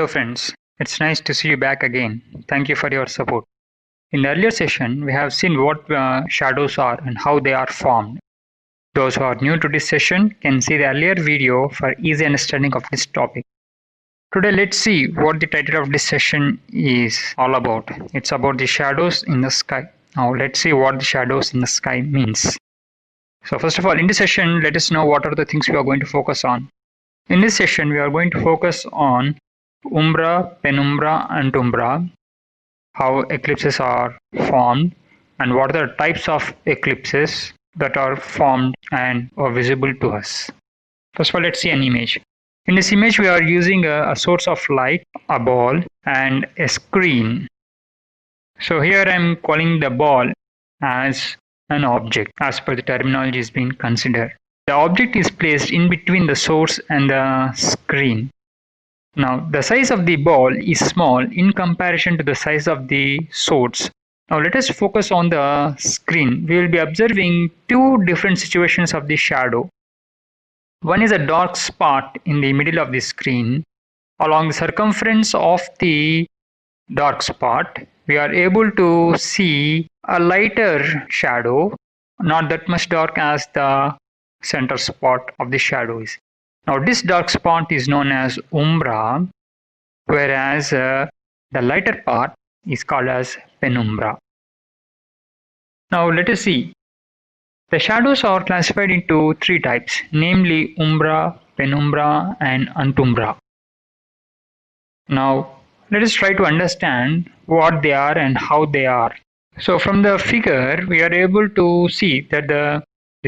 Hello friends, it's nice to see you back again. Thank you for your support. In the earlier session, we have seen what shadows are and how they are formed. Those who are new to this session can see the earlier video for easy understanding of this topic. Today let's see what the title of this session is all about. It's about the shadows in the sky. Now let's see what the shadows in the sky means. So first of all, in this session, let us know what are the things we are going to focus on. In this session, we are going to focus on umbra, penumbra and umbra, how eclipses are formed and what are the types of eclipses that are formed and are visible to us. First of all, let's see an image. In this image, we are using a source of light, a ball and a screen. So here I am calling the ball as an object as per the terminology is being considered. The object is placed in between the source and the screen. Now the size of the ball is small in comparison to the size of the source. Now let us focus on the screen. We will be observing two different situations of the shadow. One is a dark spot in the middle of the screen. Along the circumference of the dark spot, we are able to see a lighter shadow, not that much dark as the center spot of the shadow is. Now this dark spot is known as umbra, whereas the lighter part is called as penumbra. Now let us see. The shadows are classified into three types, namely umbra, penumbra and antumbra. Now let us try to understand what they are and how they are. So from the figure, we are able to see that the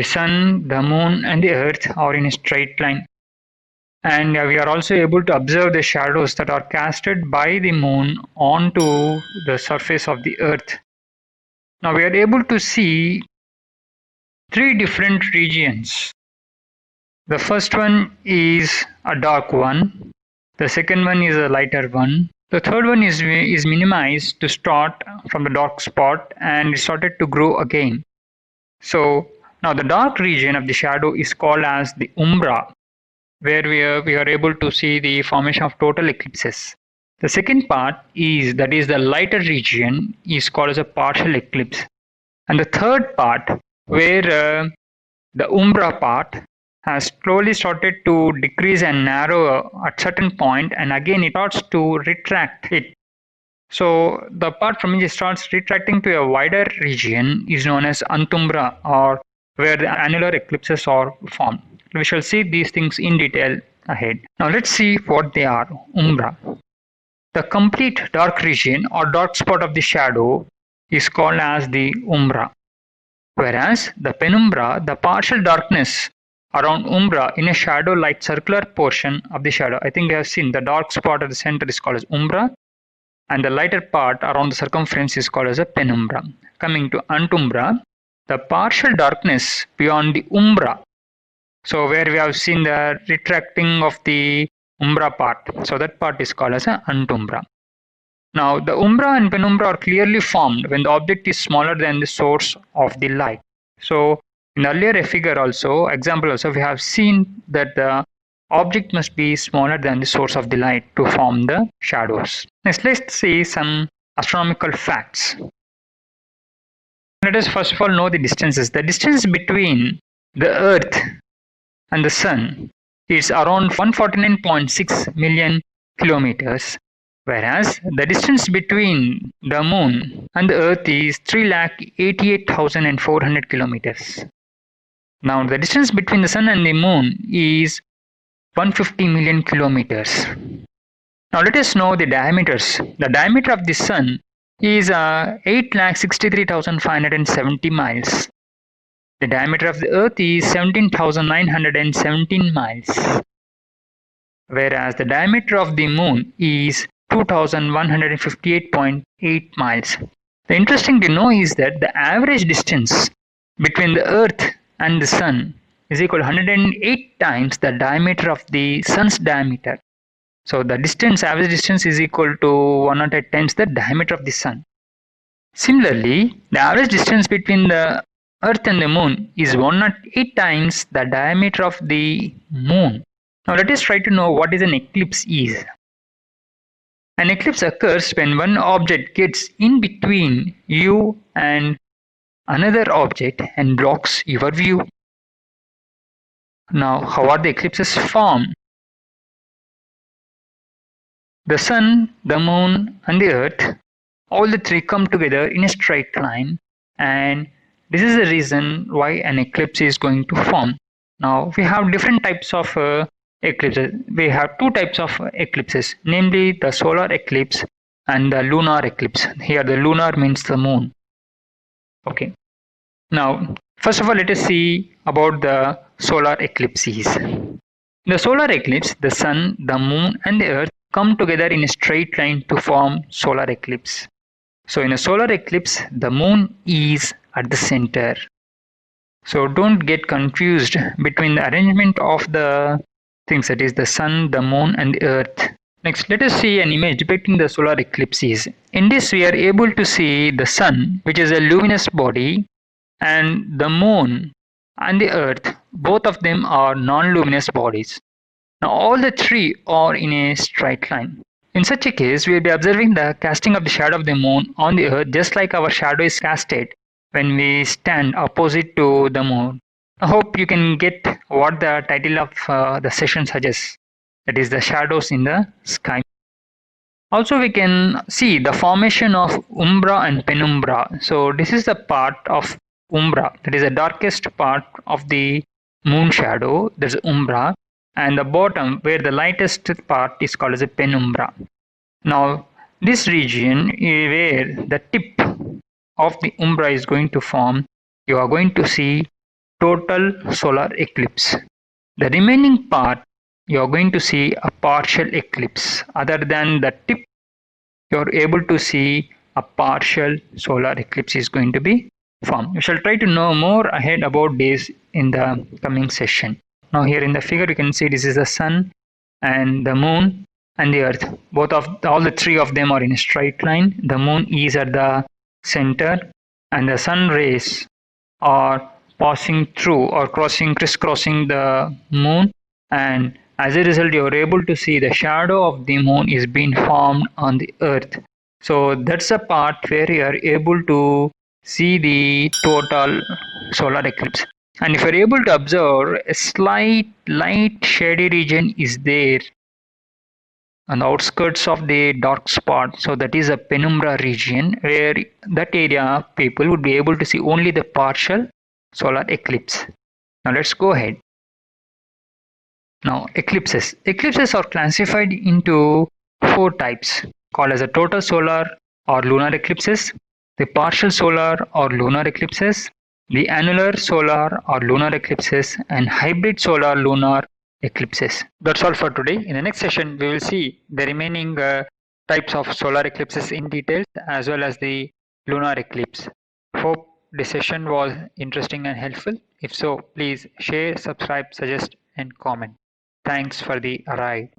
sun, the moon and the earth are in a straight line. And we are also able to observe the shadows that are casted by the moon onto the surface of the earth. Now we are able to see three different regions. The first one is a dark one. The second one is a lighter one. The third one is minimized to start from the dark spot and it started to grow again. So now the dark region of the shadow is called as the umbra, where we are able to see the formation of total eclipses. The second part is the lighter region is called as a partial eclipse. And the third part, where the umbra part has slowly started to decrease and narrow at certain point, and again it starts to retract it. So the part from which it starts retracting to a wider region is known as antumbra, or where the annular eclipses are formed. We shall see these things in detail ahead. Now let's see what they are. Umbra. The complete dark region or dark spot of the shadow is called as the umbra. Whereas the penumbra, the partial darkness around umbra in a shadow-like circular portion of the shadow. I think you have seen the dark spot at the center is called as umbra, and the lighter part around the circumference is called as a penumbra. Coming to antumbra, the partial darkness beyond the umbra. So where we have seen the retracting of the umbra part, so that part is called as an antumbra. Now the umbra and penumbra are clearly formed when the object is smaller than the source of the light. So in earlier figure also, example also, we have seen that the object must be smaller than the source of the light to form the shadows. Next, let's see some astronomical facts. Let us first of all know the distances. The distance between the Earth and the Sun is around 149.6 million kilometers, whereas the distance between the Moon and the Earth is 3,88,400 kilometers. Now the distance between the Sun and the Moon is 150 million kilometers. Now let us know the diameters. The diameter of the Sun is 8,63,570 miles. The diameter of the Earth is 17,917 miles. Whereas the diameter of the Moon is 2,158.8 miles. The interesting to know is that the average distance between the Earth and the Sun is equal to 108 times the diameter of the Sun's diameter. So the average distance is equal to 108 times the diameter of the Sun. Similarly, the average distance between the Earth and the Moon is 108 times the diameter of the Moon. Now let us try to know what is an eclipse is. An eclipse occurs when one object gets in between you and another object and blocks your view. Now, how are the eclipses formed? The sun, the moon, and the earth, all the three come together in a straight line, and this is the reason why an eclipse is going to form. Now, we have different types of eclipses. We have two types of eclipses, namely the solar eclipse and the lunar eclipse. Here, the lunar means the moon. Okay. Now, first of all, let us see about the solar eclipses. In the solar eclipse, the sun, the moon, and the earth come together in a straight line to form solar eclipse. So in a solar eclipse, the moon is at the center. So don't get confused between the arrangement of the things, that is the sun, the moon, and the earth. Next, let us see an image depicting the solar eclipses. In this, we are able to see the sun, which is a luminous body, and the moon and the earth, both of them are non-luminous bodies. Now all the three are in a straight line. In such a case, we will be observing the casting of the shadow of the moon on the earth, just like our shadow is casted when we stand opposite to the moon. I hope you can get what the title of the session suggests, that is the shadows in the sky. Also, we can see the formation of umbra and penumbra. So this is the part of umbra, that is the darkest part of the moon shadow, that's umbra, and the bottom where the lightest part is called as a penumbra. Now this region where the tip of the umbra is going to form, you are going to see total solar eclipse. The remaining part, you are going to see a partial eclipse. Other than the tip, you are able to see a partial solar eclipse is going to be formed. We shall try to know more ahead about this in the coming session. Now here in the figure you can see this is the sun and the moon and the earth. All the three of them are in a straight line. The moon is at the center and the sun rays are passing through or crisscrossing the moon, and as a result you are able to see the shadow of the moon is being formed on the earth. So that's a part where you are able to see the total solar eclipse. And if you are able to observe, a slight light shady region is there on the outskirts of the dark spot. So that is a penumbra region, where that area people would be able to see only the partial solar eclipse. Now let's go ahead. Now eclipses. Eclipses are classified into four types, called as a total solar or lunar eclipses, the partial solar or lunar eclipses, the annular solar or lunar eclipses, and hybrid solar lunar eclipses. That's all for today. In the next session, we will see the remaining types of solar eclipses in detail, as well as the lunar eclipse. Hope this session was interesting and helpful. If so, please share, subscribe, suggest, and comment. Thanks for the ride.